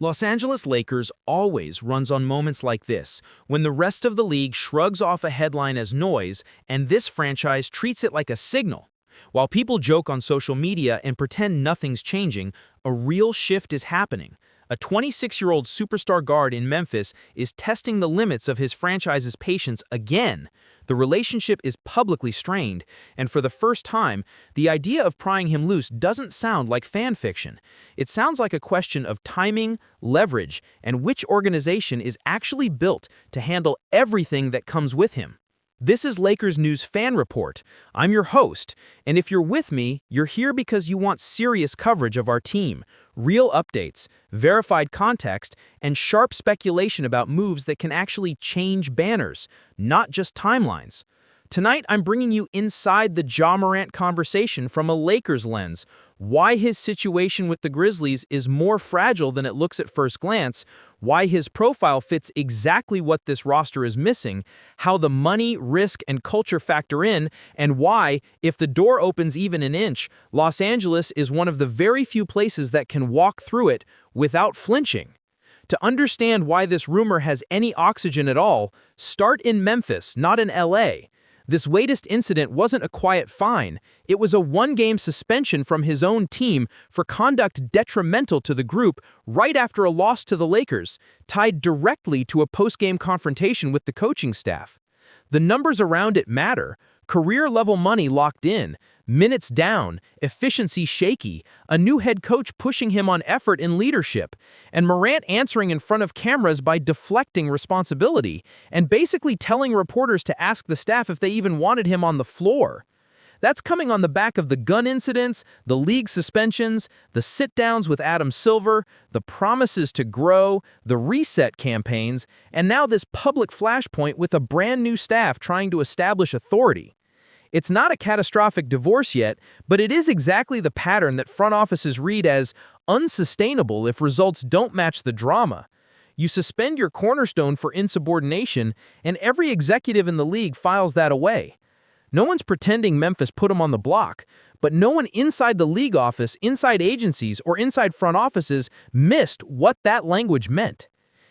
Los Angeles Lakers always runs on moments like this, when the rest of the league shrugs off a headline as noise, and this franchise treats it like a signal. While people joke on social media and pretend nothing's changing, a real shift is happening. A 26-year-old superstar guard in Memphis is testing the limits of his franchise's patience again. The relationship is publicly strained, and for the first time, the idea of prying him loose doesn't sound like fan fiction. It sounds like a question of timing, leverage, and which organization is actually built to handle everything that comes with him. This is Lakers News Fan Report. I'm your host, and if you're with me, you're here because you want serious coverage of our team, real updates, verified context, and sharp speculation about moves that can actually change banners, not just timelines. Tonight, I'm bringing you inside the Ja Morant conversation from a Lakers lens, why his situation with the Grizzlies is more fragile than it looks at first glance, why his profile fits exactly what this roster is missing, how the money, risk, and culture factor in, and why, if the door opens even an inch, Los Angeles is one of the very few places that can walk through it without flinching. To understand why this rumor has any oxygen at all, start in Memphis, not in LA. This latest incident wasn't a quiet fine. It was a one-game suspension from his own team for conduct detrimental to the group right after a loss to the Lakers, tied directly to a post-game confrontation with the coaching staff. The numbers around it matter. Career-level money locked in, minutes down, efficiency shaky, a new head coach pushing him on effort and leadership, and Morant answering in front of cameras by deflecting responsibility and basically telling reporters to ask the staff if they even wanted him on the floor. That's coming on the back of the gun incidents, the league suspensions, the sit-downs with Adam Silver, the promises to grow, the reset campaigns, and now this public flashpoint with a brand new staff trying to establish authority. It's not a catastrophic divorce yet, but it is exactly the pattern that front offices read as unsustainable if results don't match the drama. You suspend your cornerstone for insubordination, and every executive in the league files that away. No one's pretending Memphis put him on the block, but no one inside the league office, inside agencies, or inside front offices missed what that language meant.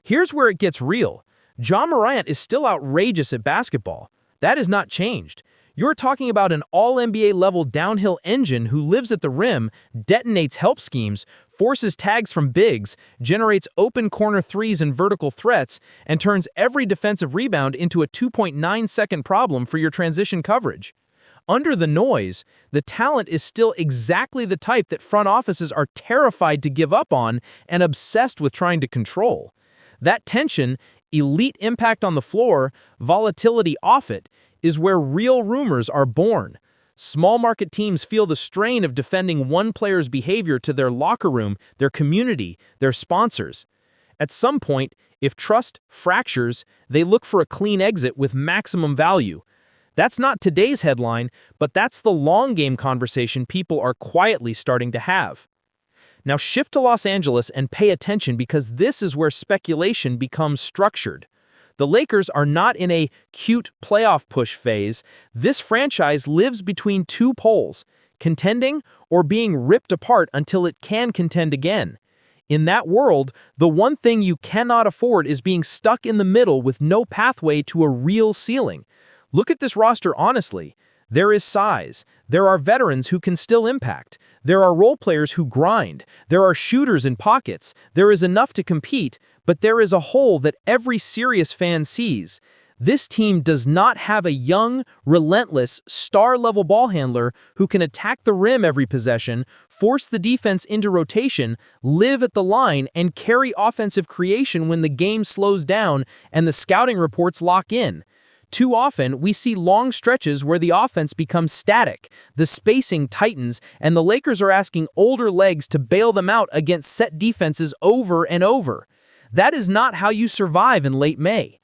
Here's where it gets real. Ja Morant is still outrageous at basketball. That has not changed. You're talking about an all-NBA level downhill engine who lives at the rim, detonates help schemes, forces tags from bigs, generates open corner threes and vertical threats, and turns every defensive rebound into a 2.9-second problem for your transition coverage. Under the noise, the talent is still exactly the type that front offices are terrified to give up on and obsessed with trying to control. That tension, elite impact on the floor, volatility off it, is where real rumors are born. Small market teams feel the strain of defending one player's behavior to their locker room, their community, their sponsors. At some point, if trust fractures, they look for a clean exit with maximum value. That's not today's headline, but that's the long game conversation people are quietly starting to have. Now shift to Los Angeles and pay attention because this is where speculation becomes structured. The Lakers are not in a cute playoff push phase. This franchise lives between two poles, contending or being ripped apart until it can contend again. In that world, the one thing you cannot afford is being stuck in the middle with no pathway to a real ceiling. Look at this roster honestly. There is size. There are veterans who can still impact. There are role players who grind. There are shooters in pockets. There is enough to compete, but there is a hole that every serious fan sees. This team does not have a young, relentless, star-level ball handler who can attack the rim every possession, force the defense into rotation, live at the line, and carry offensive creation when the game slows down and the scouting reports lock in. Too often, we see long stretches where the offense becomes static, the spacing tightens, and the Lakers are asking older legs to bail them out against set defenses over and over. That is not how you survive in late May.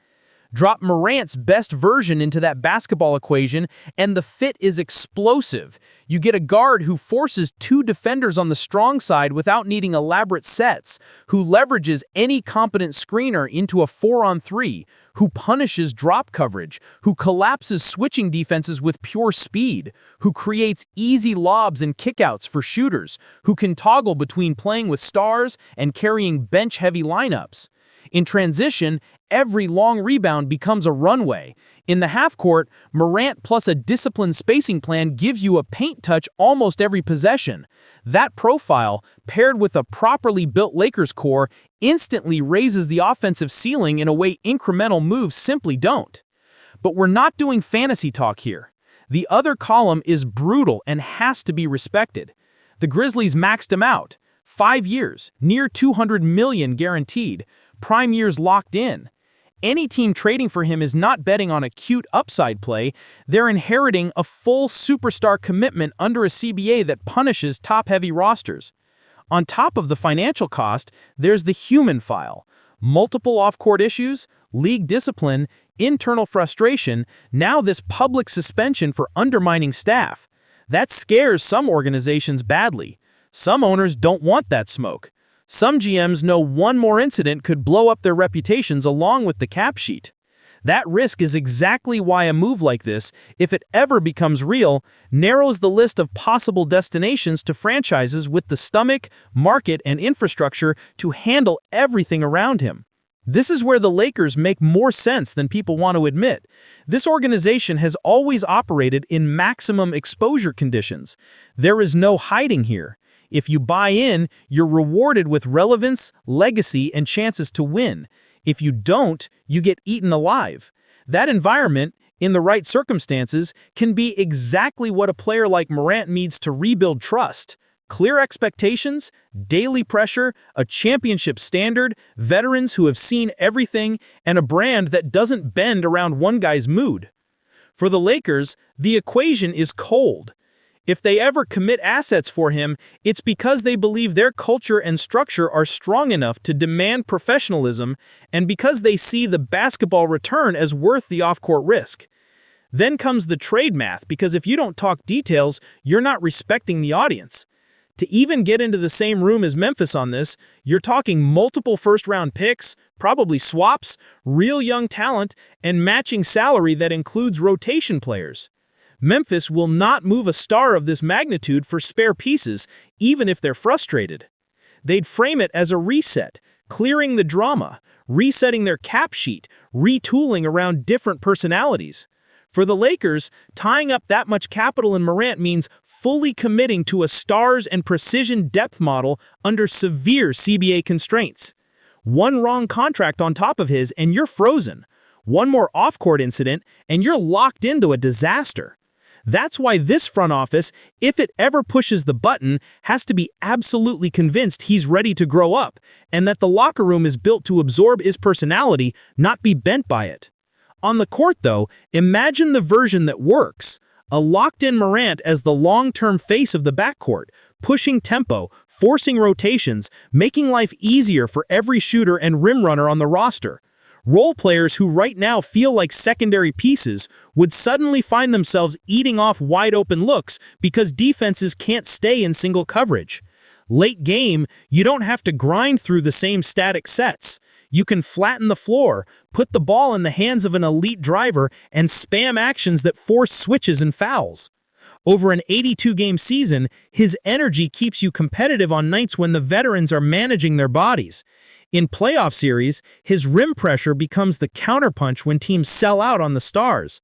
Drop Morant's best version into that basketball equation, and the fit is explosive. You get a guard who forces two defenders on the strong side without needing elaborate sets, who leverages any competent screener into a 4-on-3, who punishes drop coverage, who collapses switching defenses with pure speed, who creates easy lobs and kickouts for shooters, who can toggle between playing with stars and carrying bench-heavy lineups. In transition, every long rebound becomes a runway. In the half-court, Morant plus a disciplined spacing plan gives you a paint touch almost every possession. That profile, paired with a properly built Lakers core, instantly raises the offensive ceiling in a way incremental moves simply don't. But we're not doing fantasy talk here. The other column is brutal and has to be respected. The Grizzlies maxed him out. 5 years, near $200 million guaranteed, prime years locked in. Any team trading for him is not betting on a cute upside play. They're inheriting a full superstar commitment under a CBA that punishes top-heavy rosters. On top of the financial cost, there's the human file. Multiple off-court issues, league discipline, internal frustration, now this public suspension for undermining staff. That scares some organizations badly. Some owners don't want that smoke. Some GMs know one more incident could blow up their reputations along with the cap sheet. That risk is exactly why a move like this, if it ever becomes real, narrows the list of possible destinations to franchises with the stomach, market, and infrastructure to handle everything around him. This is where the Lakers make more sense than people want to admit. This organization has always operated in maximum exposure conditions. There is no hiding here. If you buy in, you're rewarded with relevance, legacy, and chances to win. If you don't, you get eaten alive. That environment, in the right circumstances, can be exactly what a player like Morant needs to rebuild trust. Clear expectations, daily pressure, a championship standard, veterans who have seen everything, and a brand that doesn't bend around one guy's mood. For the Lakers, the equation is cold. If they ever commit assets for him, it's because they believe their culture and structure are strong enough to demand professionalism and because they see the basketball return as worth the off-court risk. Then comes the trade math, because if you don't talk details, you're not respecting the audience. To even get into the same room as Memphis on this, you're talking multiple first-round picks, probably swaps, real young talent, and matching salary that includes rotation players. Memphis will not move a star of this magnitude for spare pieces, even if they're frustrated. They'd frame it as a reset, clearing the drama, resetting their cap sheet, retooling around different personalities. For the Lakers, tying up that much capital in Morant means fully committing to a stars and precision depth model under severe CBA constraints. One wrong contract on top of his, and you're frozen. One more off-court incident, and you're locked into a disaster. That's why this front office, if it ever pushes the button, has to be absolutely convinced he's ready to grow up, and that the locker room is built to absorb his personality, not be bent by it. On the court, though, imagine the version that works. A locked-in Morant as the long-term face of the backcourt, pushing tempo, forcing rotations, making life easier for every shooter and rim runner on the roster. Role players who right now feel like secondary pieces would suddenly find themselves eating off wide-open looks because defenses can't stay in single coverage. Late game, you don't have to grind through the same static sets. You can flatten the floor, put the ball in the hands of an elite driver, and spam actions that force switches and fouls. Over an 82-game season, his energy keeps you competitive on nights when the veterans are managing their bodies. In playoff series, his rim pressure becomes the counterpunch when teams sell out on the stars.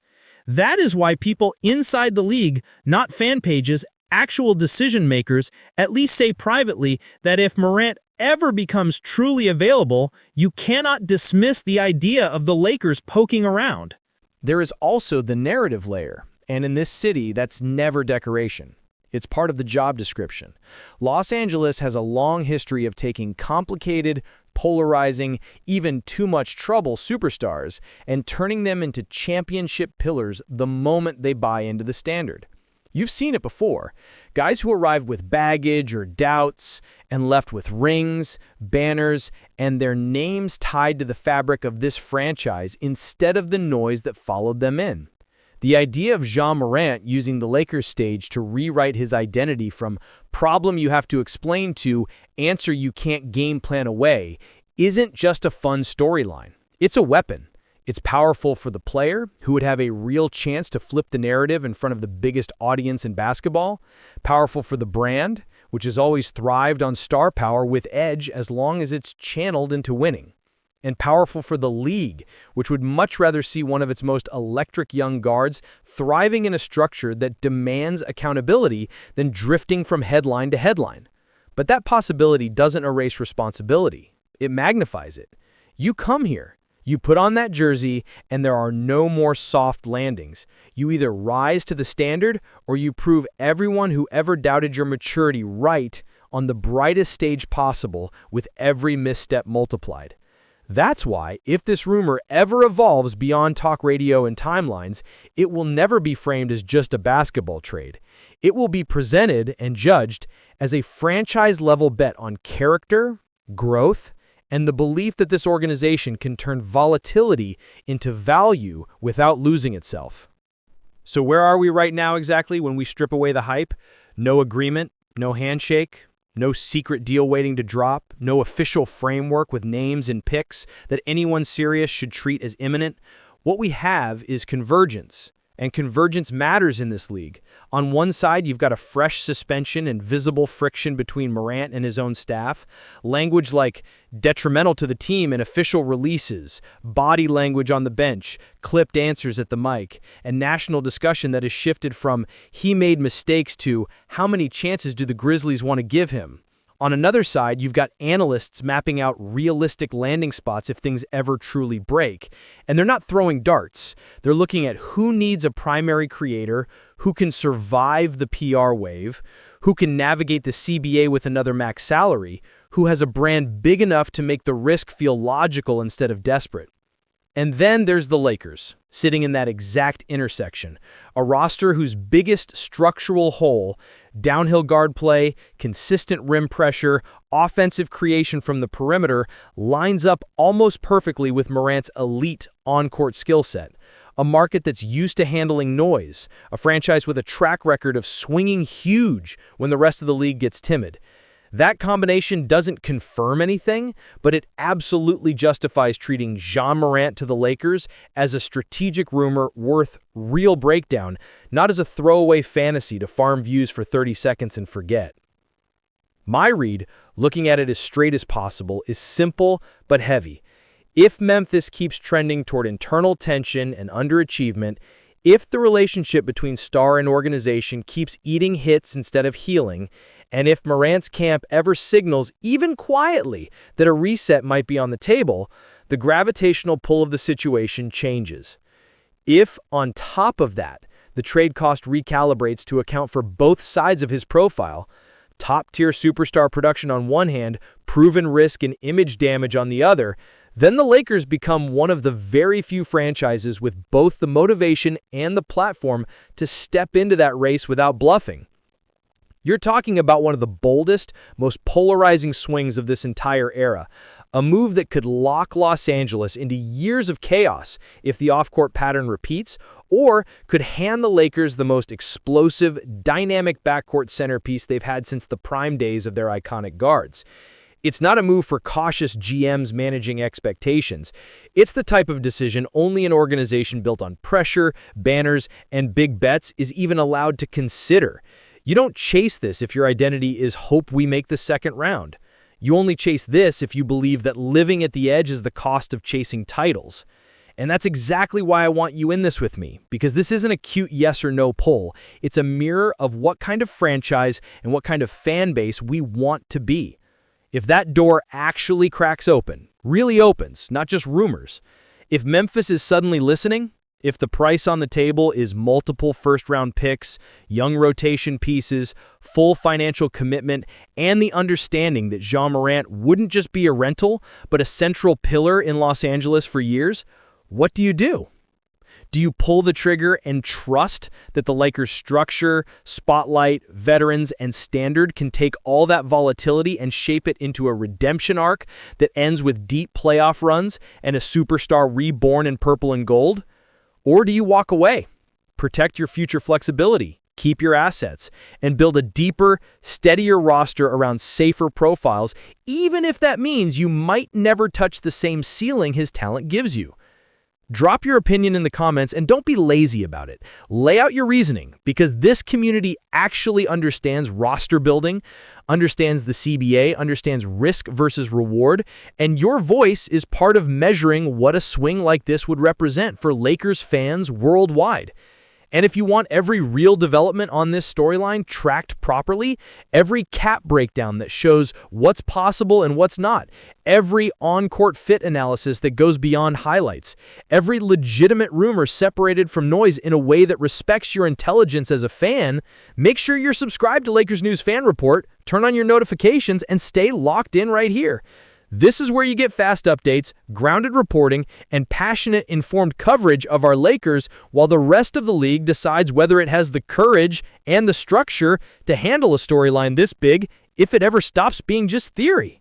That is why people inside the league, not fan pages, actual decision makers, at least say privately that if Morant ever becomes truly available, you cannot dismiss the idea of the Lakers poking around. There is also the narrative layer, and in this city, that's never decoration. It's part of the job description. Los Angeles has a long history of taking complicated, polarizing, even too much trouble superstars and turning them into championship pillars the moment they buy into the standard. You've seen it before. Guys who arrived with baggage or doubts and left with rings, banners, and their names tied to the fabric of this franchise instead of the noise that followed them in. The idea of Ja Morant using the Lakers stage to rewrite his identity from problem you have to explain to answer you can't game plan away isn't just a fun storyline. It's a weapon. It's powerful for the player, who would have a real chance to flip the narrative in front of the biggest audience in basketball. Powerful for the brand, which has always thrived on star power with edge as long as it's channeled into winning. And powerful for the league, which would much rather see one of its most electric young guards thriving in a structure that demands accountability than drifting from headline to headline. But that possibility doesn't erase responsibility. It magnifies it. You come here. You put on that jersey, and there are no more soft landings. You either rise to the standard, or you prove everyone who ever doubted your maturity right on the brightest stage possible with every misstep multiplied. That's why, if this rumor ever evolves beyond talk radio and timelines, it will never be framed as just a basketball trade. It will be presented and judged as a franchise-level bet on character, growth, and the belief that this organization can turn volatility into value without losing itself. So where are we right now exactly when we strip away the hype? No agreement, no handshake, no secret deal waiting to drop, no official framework with names and picks that anyone serious should treat as imminent. What we have is convergence. And convergence matters in this league. On one side, you've got a fresh suspension and visible friction between Morant and his own staff. Language like detrimental to the team in official releases, body language on the bench, clipped answers at the mic, and national discussion that has shifted from he made mistakes to how many chances do the Grizzlies want to give him. On another side, you've got analysts mapping out realistic landing spots if things ever truly break. And they're not throwing darts. They're looking at who needs a primary creator, who can survive the PR wave, who can navigate the CBA with another max salary, who has a brand big enough to make the risk feel logical instead of desperate. And then there's the Lakers, sitting in that exact intersection, a roster whose biggest structural hole, downhill guard play, consistent rim pressure, offensive creation from the perimeter, lines up almost perfectly with Morant's elite on-court skill set. A market that's used to handling noise, a franchise with a track record of swinging huge when the rest of the league gets timid. That combination doesn't confirm anything, but it absolutely justifies treating Ja Morant to the Lakers as a strategic rumor worth real breakdown, not as a throwaway fantasy to farm views for 30 seconds and forget. My read, looking at it as straight as possible, is simple but heavy. If Memphis keeps trending toward internal tension and underachievement, if the relationship between star and organization keeps eating hits instead of healing, and if Morant's camp ever signals, even quietly, that a reset might be on the table, the gravitational pull of the situation changes. If, on top of that, the trade cost recalibrates to account for both sides of his profile, top-tier superstar production on one hand, proven risk and image damage on the other, then the Lakers become one of the very few franchises with both the motivation and the platform to step into that race without bluffing. You're talking about one of the boldest, most polarizing swings of this entire era, a move that could lock Los Angeles into years of chaos if the off-court pattern repeats, or could hand the Lakers the most explosive, dynamic backcourt centerpiece they've had since the prime days of their iconic guards. It's not a move for cautious GMs managing expectations. It's the type of decision only an organization built on pressure, banners, and big bets is even allowed to consider. You don't chase this if your identity is hope we make the second round. You only chase this if you believe that living at the edge is the cost of chasing titles. And that's exactly why I want you in this with me, because this isn't a cute yes or no poll. It's a mirror of what kind of franchise and what kind of fan base we want to be. If that door actually cracks open, really opens, not just rumors, if Memphis is suddenly listening, if the price on the table is multiple first-round picks, young rotation pieces, full financial commitment, and the understanding that Ja Morant wouldn't just be a rental, but a central pillar in Los Angeles for years, what do you do? Do you pull the trigger and trust that the Lakers' structure, spotlight, veterans, and standard can take all that volatility and shape it into a redemption arc that ends with deep playoff runs and a superstar reborn in purple and gold? Or do you walk away, protect your future flexibility, keep your assets, and build a deeper, steadier roster around safer profiles, even if that means you might never touch the same ceiling his talent gives you? Drop your opinion in the comments and don't be lazy about it. Lay out your reasoning, because this community actually understands roster building, understands the CBA, understands risk versus reward, and your voice is part of measuring what a swing like this would represent for Lakers fans worldwide. And if you want every real development on this storyline tracked properly, every cap breakdown that shows what's possible and what's not, every on-court fit analysis that goes beyond highlights, every legitimate rumor separated from noise in a way that respects your intelligence as a fan, make sure you're subscribed to Lakers News Fan Report, turn on your notifications, and stay locked in right here. This is where you get fast updates, grounded reporting, and passionate, informed coverage of our Lakers, while the rest of the league decides whether it has the courage and the structure to handle a storyline this big if it ever stops being just theory.